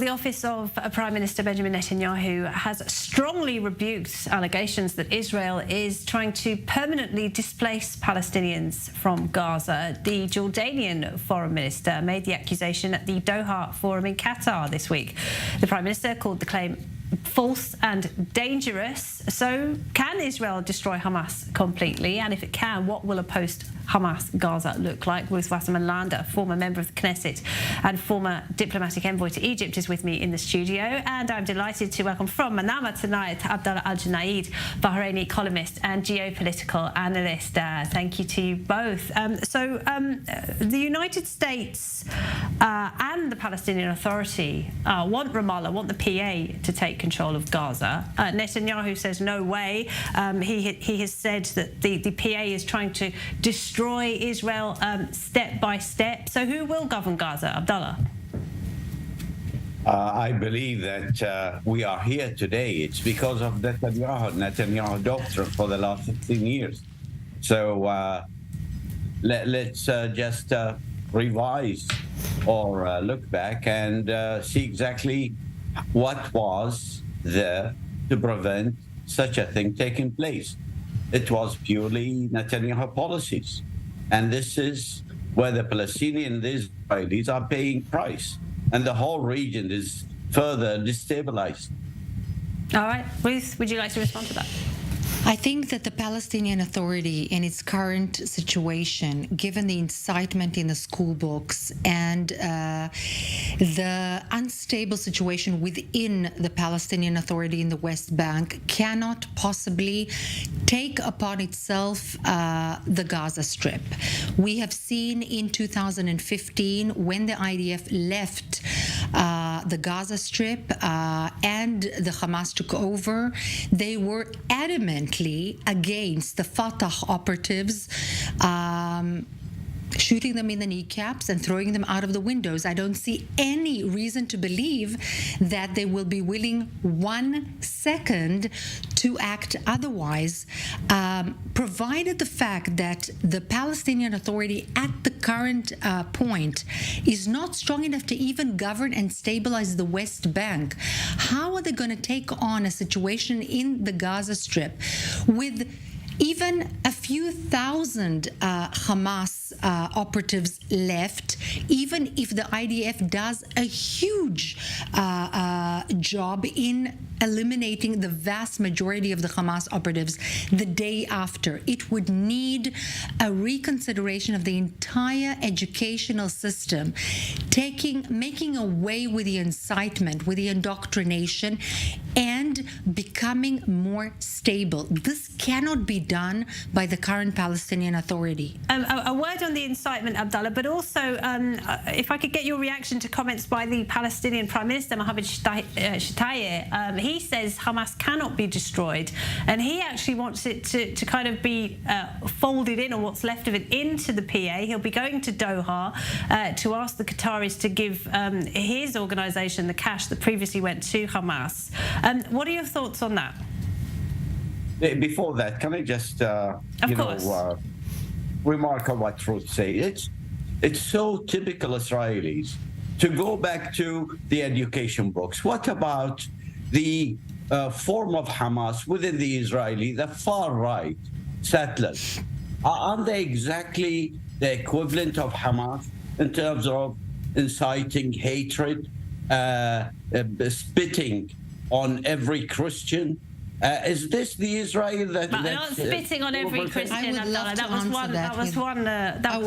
The office of Prime Minister Benjamin Netanyahu has strongly rebuked allegations that Israel is trying to permanently displace Palestinians from Gaza. The Jordanian foreign minister made the accusation at the Doha Forum in Qatar this week. The Prime Minister called the claim false and dangerous. So can Israel destroy Hamas completely? And if it can, what will a post-Hamas Gaza look like? Ruth Wasserman-Lande, former member of the Knesset and former diplomatic envoy to Egypt, is with me in the studio. And I'm delighted to welcome from Manama tonight Abdulla Aljunaid, Bahraini columnist and geopolitical analyst. Thank you to you both. The United States and the Palestinian Authority want Ramallah, want the PA to take control of Gaza. Netanyahu says no way. He has said that the PA is trying to destroy Israel step by step. So who will govern Gaza, Abdullah? I believe that we are here today. It's because of Netanyahu doctrine for the last 15 years. So let's just revise or look back and see exactly what was there to prevent such a thing taking place. It was purely Netanyahu policies. And this is where the Palestinians and the Israelis are paying price. And the whole region is further destabilized. All right. Ruth, would you like to respond to that? I think that the Palestinian Authority in its current situation, given the incitement in the school books and the unstable situation within the Palestinian Authority in the West Bank, cannot possibly take upon itself the Gaza Strip. We have seen in 2015, when the IDF left the Gaza Strip and the Hamas took over, they were adamantly against the Fatah operatives shooting them in the kneecaps and throwing them out of the windows. I don't see any reason to believe that they will be willing 1 second to act otherwise, provided the fact that the Palestinian Authority at the current point is not strong enough to even govern and stabilize the West Bank. How are they going to take on a situation in the Gaza Strip with even a few thousand Hamas operatives left, even if the IDF does a huge job in eliminating the vast majority of the Hamas operatives the day after? It would need a reconsideration of the entire educational system, making away with the incitement, with the indoctrination, and becoming more stable. This cannot be done by the current Palestinian Authority. A word on the incitement, Abdullah, but also if I could get your reaction to comments by the Palestinian Prime Minister, Mohammed Shtayyeh. He says Hamas cannot be destroyed, and he actually wants it to kind of be folded in, or what's left of it, into the PA. He'll be going to Doha to ask the Qataris to give his organisation the cash that previously went to Hamas. What are your thoughts on that? Before that, can I just remark on what Ruth said? It's so typical Israelis to go back to the education books. What about the form of Hamas within the Israeli, the far right settlers? Aren't they exactly the equivalent of Hamas in terms of inciting hatred, spitting on every Christian? Is this the Israel that? But not spitting on every Christian. That was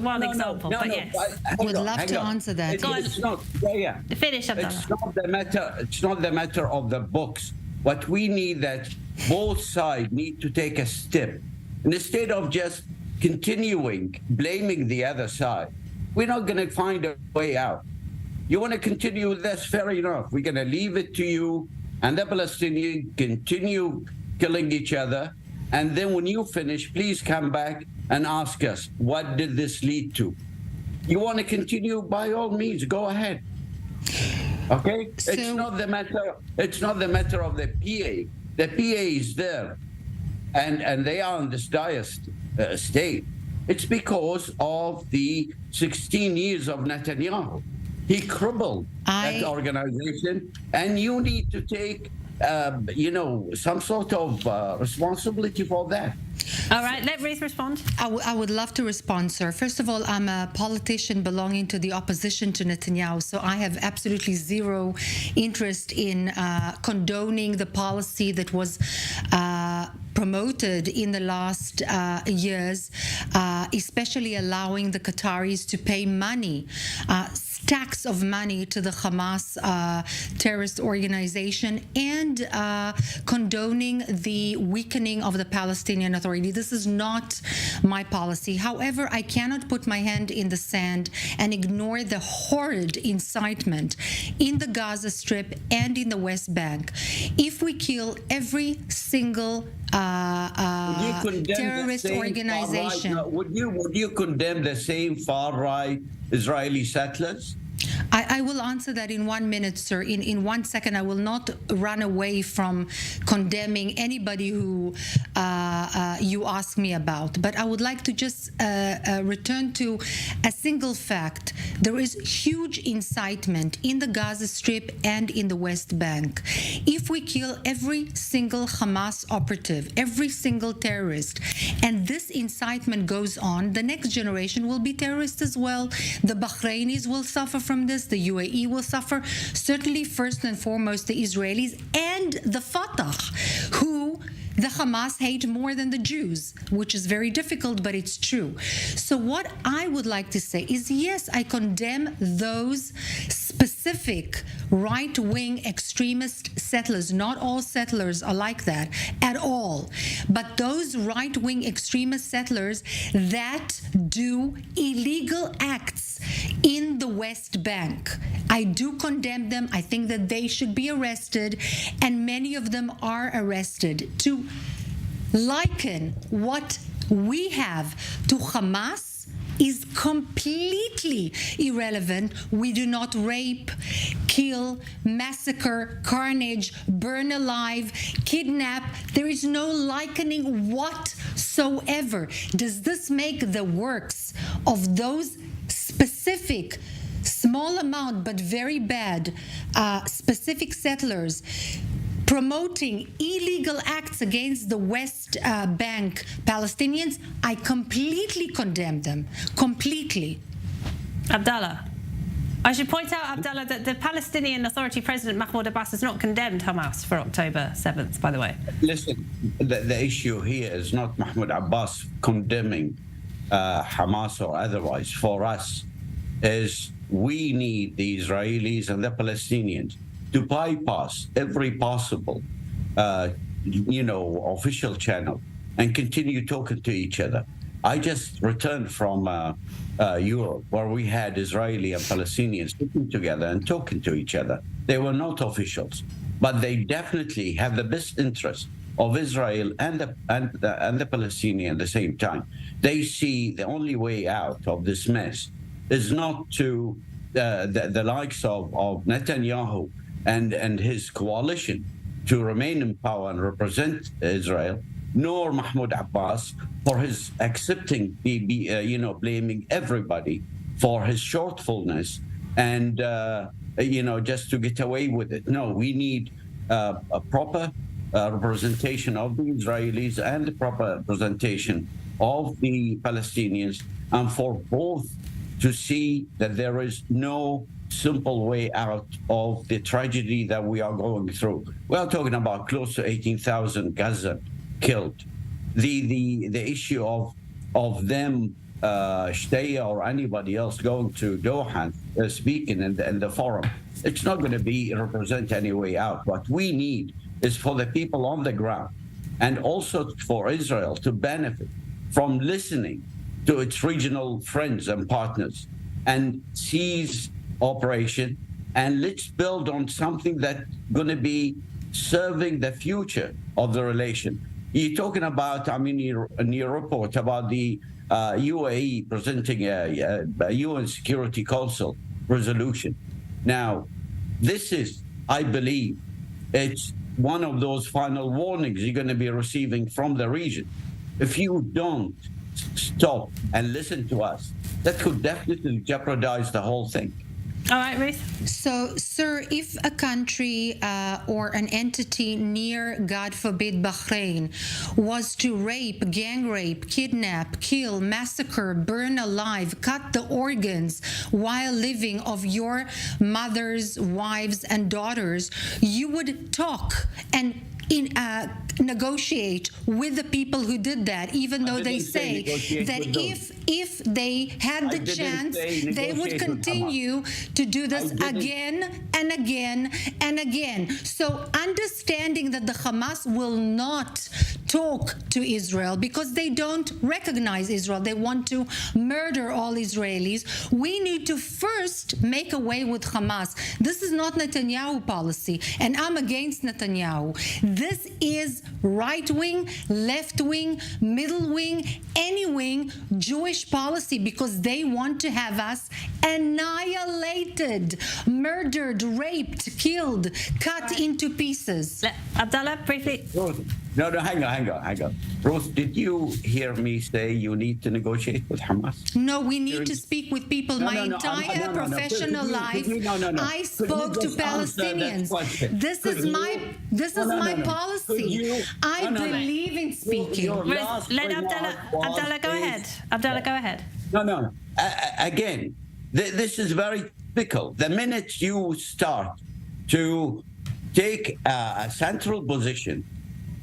one example. But yes, I would love to answer that. It's not. Finish, Abdullah. It's not the matter. It's not the matter of the books. What we need, that both sides need to take a step, and instead of just continuing blaming the other side, we're not going to find a way out. You want to continue with this? Fair enough. We're going to leave it to you. And the Palestinians continue killing each other. And then when you finish, please come back and ask us, what did this lead to? You want to continue, by all means, go ahead. Okay? So, it's not the matter of the PA. The PA is there. And they are in this dire state. It's because of the 16 years of Netanyahu. He crippled that organization, and you need to take, some sort of responsibility for that. All right, let Ruth respond. I would love to respond, sir. First of all, I'm a politician belonging to the opposition to Netanyahu, so I have absolutely zero interest in condoning the policy that was promoted in the last years, especially allowing the Qataris to pay money, stacks of money to the Hamas terrorist organization, and condoning the weakening of the Palestinian Authority. This is not my policy. However, I cannot put my hand in the sand and ignore the horrid incitement in the Gaza Strip and in the West Bank. If we kill every single terrorist organization, would you condemn the same far-right Israeli settlers? I will answer that in 1 minute, sir. In 1 second, I will not run away from condemning anybody who you ask me about. But I would like to just return to a single fact. There is huge incitement in the Gaza Strip and in the West Bank. If we kill every single Hamas operative, every single terrorist, and this incitement goes on, the next generation will be terrorists as well. The Bahrainis will suffer from this. The UAE will suffer. Certainly, first and foremost, the Israelis and the Fatah, who the Hamas hate more than the Jews, which is very difficult, but it's true. So what I would like to say is, yes, I condemn those specific right-wing extremist settlers. Not all settlers are like that at all. But those right-wing extremist settlers that do illegal acts in the West Bank, I do condemn them. I think that they should be arrested, and many of them are arrested. To liken what we have to Hamas is completely irrelevant. We do not rape, kill, massacre, carnage, burn alive, kidnap. There is no likening whatsoever. Does this make the works of those specific, small amount but very bad, specific settlers promoting illegal acts against the West Bank Palestinians? I completely condemn them. Completely. Abdullah. I should point out, Abdullah, that the Palestinian Authority President Mahmoud Abbas has not condemned Hamas for October 7th, by the way. Listen, the issue here is not Mahmoud Abbas condemning Hamas or otherwise. For us, is we need the Israelis and the Palestinians to bypass every possible, official channel and continue talking to each other. I just returned from Europe, where we had Israeli and Palestinians sitting together and talking to each other. They were not officials, but they definitely have the best interest of Israel and the Palestinians at the same time. They see the only way out of this mess is not to the likes of Netanyahu and his coalition to remain in power and represent Israel, nor Mahmoud Abbas for his accepting, blaming everybody for his shortfulness and, just to get away with it. No, we need a proper representation of the Israelis and the proper representation of the Palestinians, and for both to see that there is no simple way out of the tragedy that we are going through. We are talking about close to 18,000 Gaza killed. The issue of them, Shtaya or anybody else going to Doha speaking in the forum, it's not going to represent any way out. What we need is for the people on the ground, and also for Israel to benefit from listening to its regional friends and partners and cease operation, and let's build on something that's going to be serving the future of the relation. You're talking about, in your report about the UAE presenting a UN Security Council resolution. Now, this is, I believe, it's one of those final warnings you're going to be receiving from the region. If you don't stop and listen to us, that could definitely jeopardize the whole thing. All right, Ruth. So, sir, if a country or an entity near, God forbid, Bahrain was to rape, gang rape, kidnap, kill, massacre, burn alive, cut the organs while living of your mothers, wives, and daughters, you would talk and negotiate with the people who did that, even though they say that if they had the chance, they would continue to do this again and again and again. So understanding that the Hamas will not talk to Israel because they don't recognize Israel, they want to murder all Israelis, we need to first make away with Hamas. This is not Netanyahu policy, and I'm against Netanyahu. This is right-wing, left-wing, middle-wing, any wing Jewish policy, because they want to have us annihilated, murdered, raped, killed, cut into pieces. Abdulla, briefly. No, hang on. Ruth, did you hear me say you need to negotiate with Hamas? No, we need to speak with people. My entire professional life, I spoke to Palestinians. This is my policy. I believe in speaking. Let Abdulla go ahead. Abdulla, go ahead. No. Again, this is very fickle. The minute you start to take a central position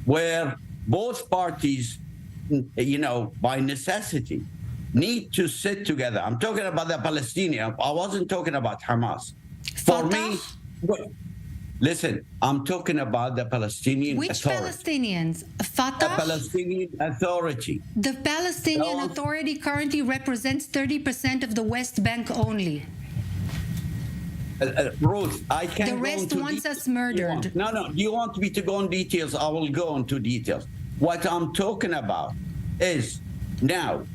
where both parties, by necessity, need to sit together. I'm talking about the Palestinian. I wasn't talking about Hamas. For me, listen, I'm talking about the Palestinian Which Authority. Palestinians? Fatah? The Palestinian Authority. The Palestinian Authority currently represents 30% of the West Bank only. Ruth, I can't The go rest into wants details. us murdered. No. You want me to go in details? I will go into details. What I'm talking about is now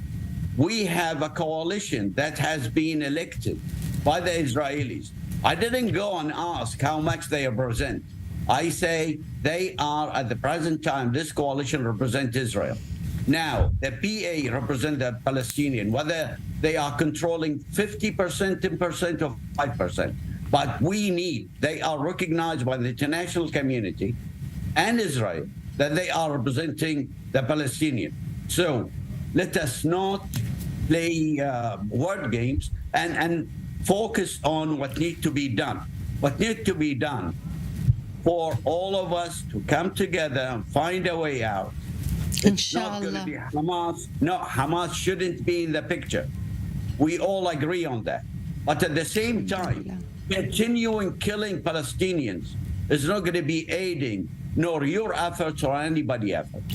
we have a coalition that has been elected by the Israelis. I didn't go and ask how much they represent. I say they are, at the present time, this coalition represents Israel. Now, the PA represent the Palestinian, whether they are controlling 50%, 10%, or 5%. But they are recognized by the international community and Israel that they are representing the Palestinian. So let us not play word games and focus on what needs to be done. What needs to be done for all of us to come together and find a way out. It's not going to be Hamas. No, Hamas shouldn't be in the picture. We all agree on that. But at the same time, continuing killing Palestinians is not going to be aiding nor your efforts or anybody's efforts.